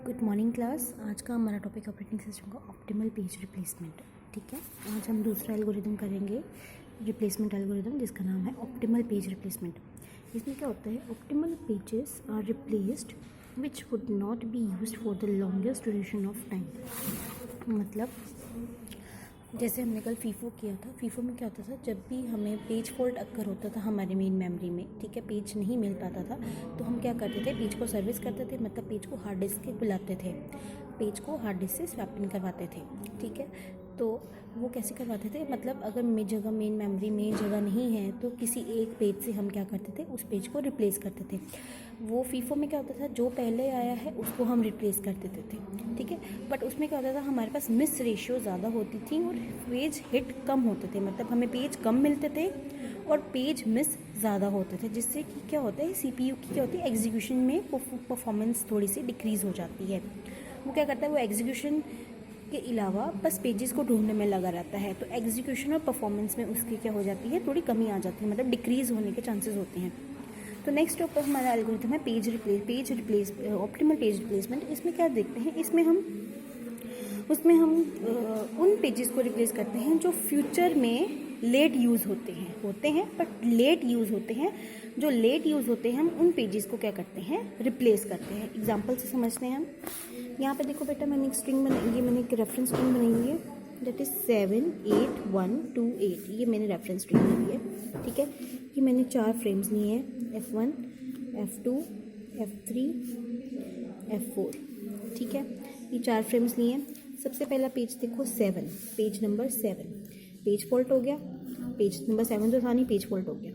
Good morning class. आज का हमारा टॉपिक ऑपरेटिंग सिस्टम का ऑप्टिमल पेज रिप्लेसमेंट। ठीक है, आज हम दूसरा एल्गोरिदम करेंगे, रिप्लेसमेंट एल्गोरिदम, जिसका नाम है ऑप्टिमल पेज रिप्लेसमेंट। इसमें क्या होता है, optimal pages are replaced which would not be used for the longest duration of time. मतलब जैसे हमने कल फीफो किया था, फीफो में क्या होता था, जब भी हमें पेज फॉल्ट अक्कर होता था हमारे मेन मेमोरी में, ठीक है, पेज नहीं मिल पाता था, तो हम क्या करते थे, पेज को सर्विस करते थे, मतलब पेज को हार्ड डिस्क के बुलाते थे, पेज को हार्ड डिस्क से स्वैप इन करवाते थे। ठीक है, तो वो कैसे करवाते थे, मतलब अगर मेन मेमोरी में जगह नहीं है तो किसी एक पेज से हम क्या करते थे, उस पेज को रिप्लेस करते थे। वो फीफो में क्या होता था, जो पहले आया है उसको हम रिप्लेस कर देते थे। ठीक है, बट उसमें क्या होता था, हमारे पास मिस रेशियो ज़्यादा होती थी और पेज हिट कम होते थे, मतलब हमें पेज कम मिलते थे और पेज मिस ज़्यादा होते थे, जिससे कि क्या होता है, सीपीयू की क्या होती है, एग्जीक्यूशन में परफॉर्मेंस थोड़ी सी डिक्रीज़ हो जाती है। वो क्या करता है, वो एग्जीक्यूशन के अलावा बस पेजेस को ढूंढने में लगा रहता है, तो एग्जीक्यूशन और परफॉर्मेंस में उसकी क्या हो जाती है, थोड़ी कमी आ जाती है, मतलब डिक्रीज़ होने के चांसेस होते हैं। तो नेक्स्ट ऊपर हमारा एल्गोरिथम है page replace optimal page replacement. इसमें क्या देखते हैं, उसमें हम उन पेजेस को रिप्लेस करते हैं जो फ्यूचर में लेट यूज़ होते हैं बट लेट यूज़ होते हैं। जो लेट यूज़ होते हैं हम उन पेजेस को क्या करते हैं, रिप्लेस करते हैं। एग्जांपल से समझते हैं हम। यहाँ पे देखो बेटा, मैंने एक स्ट्रिंग बनाई है, मैंने एक रेफरेंस स्ट्रिंग बनाई हुई है, दैट इज़ 78128। ये मैंने रेफरेंस स्ट्रिंग ली है। ठीक है, ये मैंने 4 फ्रेम्स लिए हैं, F1 F2 F3 F4। ठीक है, ये 4 फ्रेम्स लिए हैं। सबसे पहला पेज देखो 7, पेज नंबर 7, पेज फॉल्ट हो गया, पेज नंबर 7 तो था नहीं, पेज फॉल्ट हो गया।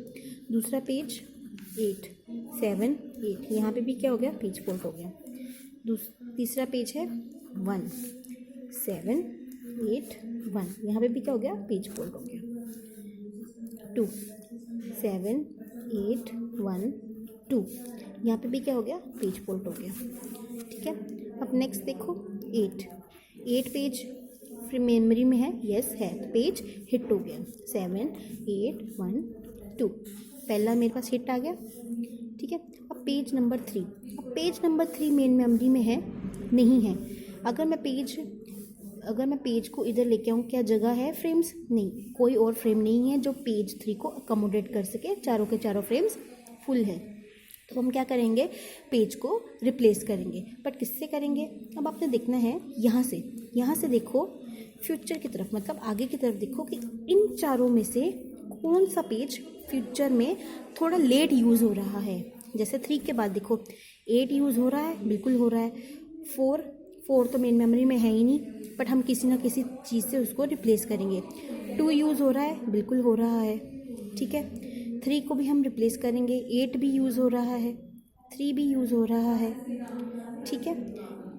दूसरा पेज 8, 7 8, यहाँ पे भी क्या हो गया, पेज फॉल्ट हो गया। तीसरा पेज है 1 7 8 1, यहाँ पे भी क्या हो गया, पेज फॉल्ट हो गया। 2 7 8 1 2, यहाँ पे भी क्या हो गया, पेज फॉल्ट हो गया। ठीक है, अब नेक्स्ट देखो 8 पेज मेमोरी में है, यस है, तो पेज हिट हो गया। 7 8 1 2, पहला मेरे पास हिट आ गया। ठीक है, अब पेज नंबर 3 मेन मेमोरी में है, नहीं है। अगर मैं पेज को इधर लेके आऊँ, क्या जगह है, फ्रेम्स नहीं, कोई और फ्रेम नहीं है जो पेज 3 को अकोमोडेट कर सके, चारों के चारों फ्रेम्स फुल है। तो हम क्या करेंगे, पेज को रिप्लेस करेंगे, बट किससे करेंगे, अब आपने देखना है यहाँ से देखो फ्यूचर की तरफ, मतलब आगे की तरफ देखो कि इन चारों में से कौन सा पेज फ्यूचर में थोड़ा लेट यूज़ हो रहा है। जैसे 3 के बाद देखो 8 यूज़ हो रहा है, बिल्कुल हो रहा है। 4 तो मेन मेमोरी में है ही नहीं, बट हम किसी ना किसी चीज़ से उसको रिप्लेस करेंगे। 2 यूज़ हो रहा है, बिल्कुल हो रहा है। ठीक है, 3 को भी हम रिप्लेस करेंगे, 8 भी यूज़ हो रहा है, 3 भी यूज़ हो रहा है। ठीक है,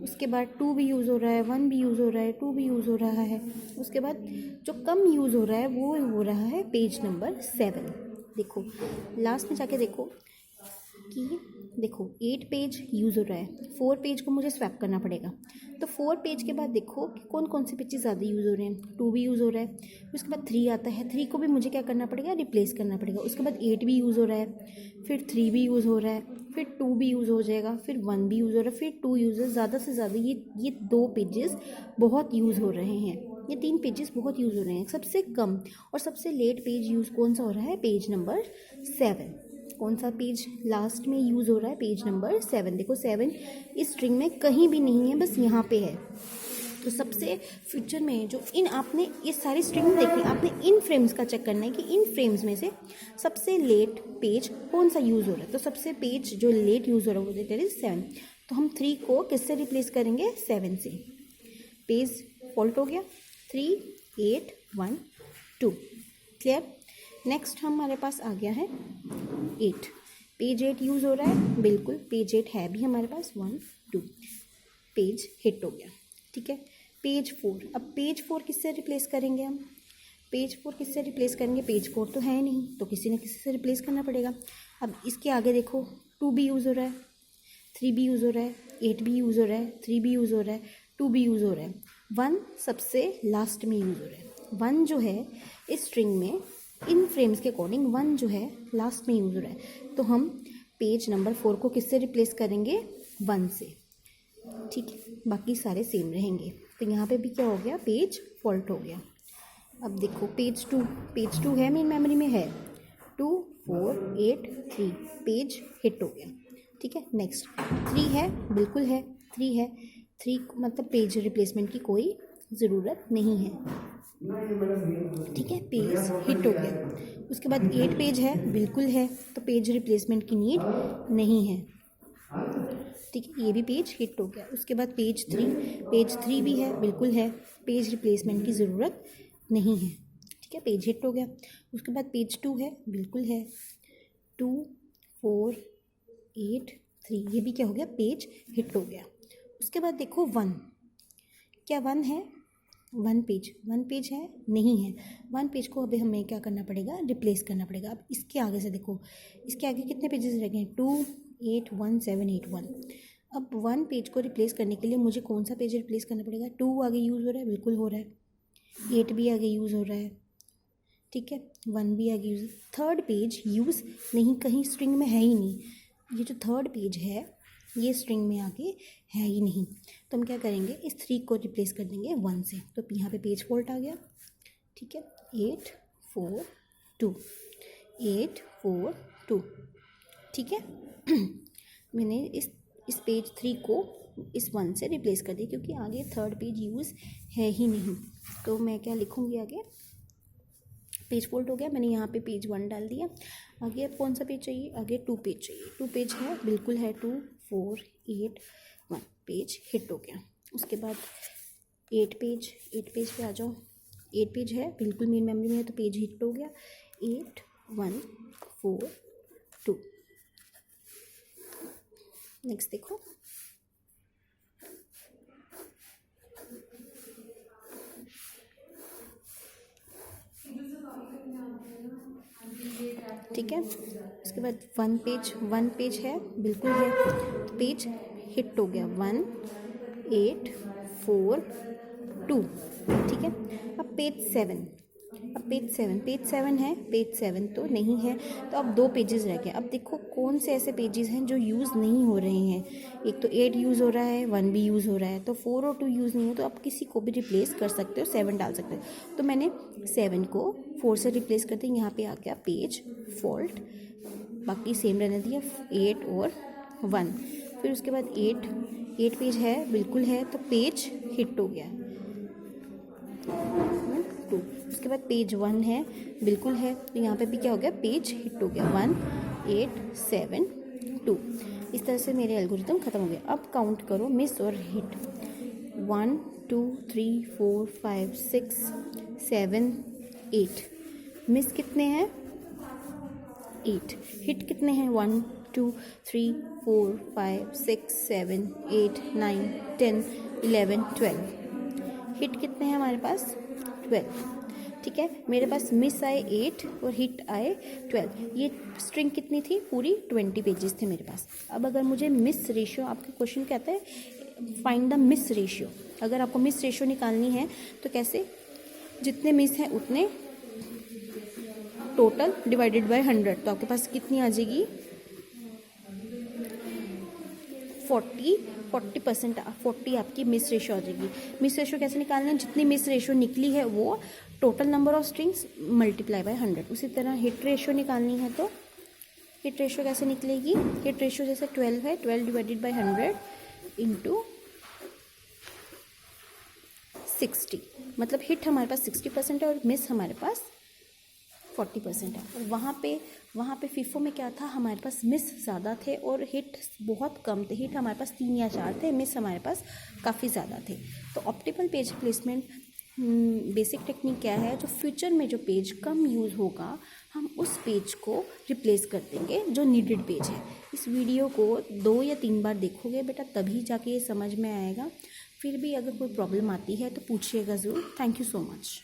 उसके बाद 2 भी यूज़ हो रहा है, 1 भी यूज़ हो रहा है, 2 भी यूज़ हो रहा है। उसके बाद जो कम यूज़ हो रहा है वो हो रहा है पेज नंबर 7। देखो लास्ट में जाके देखो कि देखो 8 पेज यूज़ हो रहा है, 4 पेज को मुझे स्वैप करना पड़ेगा, तो 4 पेज के बाद देखो कि कौन कौन से पेजेस ज़्यादा यूज़ हो रहे हैं। 2 भी यूज़ हो रहा है, उसके बाद 3 आता है, 3 को भी मुझे क्या करना पड़ेगा, रिप्लेस करना पड़ेगा। उसके बाद 8 भी यूज़ हो रहा है, फिर 3 भी यूज़ हो रहा है, फिर 2 भी यूज़ हो जाएगा, फिर 1 भी यूज़ हो रहा है, फिर 2 यूज़। ज़्यादा से ज़्यादा ये 2 पेजेस बहुत यूज़ हो रहे हैं, ये 3 पेजेस बहुत यूज़ हो रहे हैं। सबसे कम और सबसे लेट पेज यूज़ कौन सा हो रहा है, पेज नंबर 7। कौन सा पेज लास्ट में यूज़ हो रहा है, पेज नंबर 7। देखो 7 इस स्ट्रिंग में कहीं भी नहीं है, बस यहाँ पे है। तो सबसे फ्यूचर में जो आपने ये सारी स्ट्रिंग देखनी, आपने इन फ्रेम्स का चेक करना है कि इन फ्रेम्स में से सबसे लेट पेज कौन सा यूज़ हो रहा है। तो सबसे पेज जो लेट यूज़ हो रहा है वो दैट इज 7। तो हम 3 को किससे रिप्लेस करेंगे, 7 से। पेज फॉल्ट हो गया, 3 8 1 2। क्लियर। नेक्स्ट हमारे पास आ गया है 8, पेज 8 यूज़ हो रहा है, बिल्कुल पेज 8 है भी हमारे पास, 1 2, पेज हिट हो गया। ठीक है, पेज 4, अब पेज 4 किससे रिप्लेस करेंगे हम, पेज 4 किससे रिप्लेस करेंगे, पेज 4 तो है नहीं, तो किसी न किसी से रिप्लेस करना पड़ेगा। अब इसके आगे देखो 2 भी यूज़ हो रहा है, 3 भी यूज़ हो रहा है, 8 भी यूज़ हो रहा है, 3 भी यूज़ हो रहा है, 2 भी यूज़ हो रहा है, 1 सबसे लास्ट में यूज़ हो रहा है। 1 जो है इस स्ट्रिंग में इन फ्रेम्स के अकॉर्डिंग 1 जो है लास्ट में यूज़ हो रहा है, तो हम पेज नंबर 4 को किससे रिप्लेस करेंगे, 1 से। ठीक है, बाकी सारे सेम रहेंगे। तो यहाँ पे भी क्या हो गया, पेज फॉल्ट हो गया। अब देखो पेज टू है मेन मेमोरी में है 2 4 8 3, पेज हिट हो गया। ठीक है, नेक्स्ट 3 है, बिल्कुल है 3 है, 3 मतलब पेज रिप्लेसमेंट की कोई ज़रूरत नहीं है। ठीक है, पेज हिट हो गया। उसके बाद 8 पेज है, बिल्कुल है, तो पेज रिप्लेसमेंट की नीड नहीं है। ठीक है, ये भी पेज हिट हो गया। उसके बाद पेज 3 भी है, बिल्कुल है, पेज रिप्लेसमेंट की ज़रूरत नहीं है। ठीक है, पेज हिट हो गया। उसके बाद पेज 2 है, बिल्कुल है, 2 4 8 3, ये भी क्या हो गया, पेज हिट हो गया। उसके बाद देखो 1, क्या 1 है, 1 पेज है, नहीं है। 1 पेज को अभी हमें क्या करना पड़ेगा, रिप्लेस करना पड़ेगा। अब इसके आगे से देखो, इसके आगे कितने पेजेस रह गए, 2 8 1 7 8 1। अब 1 पेज को रिप्लेस करने के लिए मुझे कौन सा पेज रिप्लेस करना पड़ेगा, 2 आगे यूज़ हो रहा है, बिल्कुल हो रहा है, 8 भी आगे यूज़ हो रहा है, ठीक है, 1 भी आगे यूज़, 3rd पेज यूज़ नहीं, कहीं स्ट्रिंग में है ही नहीं। ये जो 3rd पेज है ये स्ट्रिंग में आगे है ही नहीं। तो हम क्या करेंगे, इस 3 को रिप्लेस कर देंगे 1 से, तो यहाँ पे पेज फॉल्ट आ गया। ठीक है, 8 4 2, 8 4 2। ठीक है मैंने इस पेज 3 को इस 1 से रिप्लेस कर दिया, क्योंकि आगे 3rd पेज यूज़ है ही नहीं। तो मैं क्या लिखूँगी आगे, पेज फॉल्ट हो गया, मैंने यहाँ पे पेज 1 डाल दिया। आगे अब कौन सा पेज चाहिए, आगे 2 पेज चाहिए। 2 पेज है, बिल्कुल है, 2 4 8 1, पेज हिट हो गया। उसके बाद 8 पेज पे आ जाओ, 8 पेज है, बिल्कुल मेन मेमोरी में है, तो पेज हिट हो गया। 8 1 4 2। नेक्स्ट देखो, ठीक है। उसके बाद 1 पेज है, बिल्कुल है, तो पेज हिट हो गया। 1 8 4 2। ठीक है, अब पेज 7 है, पेज 7 तो नहीं है, तो अब 2 पेजेस रह गए। अब देखो कौन से ऐसे पेजेस हैं जो यूज़ नहीं हो रहे हैं। एक तो 8 यूज़ हो रहा है, 1 भी यूज़ हो रहा है, तो 4 और 2 यूज़ नहीं है, तो आप किसी को भी रिप्लेस कर सकते हो, 7 डाल सकते हो। तो मैंने 7 को 4 से रिप्लेस कर दिया, यहाँ पे आ गया पेज फॉल्ट, बाकी सेम रहने दिया 8 और 1। फिर उसके बाद 8 पेज है, बिल्कुल है, तो पेज हिट हो गया 2। उसके बाद पेज 1 है, बिल्कुल है, तो यहाँ पे भी क्या हो गया, पेज हिट हो गया 1 8 7 2। इस तरह से मेरे एल्गोरिथम ख़त्म हो गया। अब काउंट करो मिस और हिट, 1 2 3 4 5 6 7 8। मिस कितने हैं, 8। हिट कितने हैं, 1 2 3 4 5 6 7 8 9 10 11 12। हिट कितने हैं हमारे पास, 12। ठीक है, मेरे पास मिस आए 8 और हिट आए 12। ये स्ट्रिंग कितनी थी, पूरी 20 पेजेस थे मेरे पास। अब अगर मुझे मिस रेशियो, आपका क्वेश्चन कहता है फाइंड द मिस रेशियो, अगर आपको मिस रेशियो निकालनी है तो कैसे, जितने मिस हैं उतने टोटल डिवाइडेड बाय 100, तो आपके पास कितनी आ जाएगी, 40% 40 आपकी मिस रेशियो आ जाएगी। मिस रेशियो कैसे निकालना है, जितनी मिस रेशियो निकली है वो total number of strings multiply by 100। उसी तरह हिट रेशियो निकालनी है, तो हिट रेशियो कैसे निकलेगी, हिट रेशियो जैसे 12 है, 12 डिवाइडेड बाय 100 इंटू 60, मतलब हिट हमारे पास 60% है और मिस हमारे पास 40% है। और वहाँ पे फीफो में क्या था, हमारे पास मिस ज़्यादा थे और हिट बहुत कम थे। हिट हमारे पास 3 या 4 थे, मिस हमारे पास काफ़ी ज़्यादा थे। तो optimal page placement basic technique क्या है, जो फ्यूचर में जो पेज कम यूज़ होगा हम उस पेज को रिप्लेस कर देंगे जो नीडेड पेज है। इस वीडियो को 2 या 3 बार देखोगे बेटा, तभी जाके ये समझ में आएगा। फिर भी अगर कोई प्रॉब्लम आती है तो पूछिएगा ज़रूर। Thank you so much.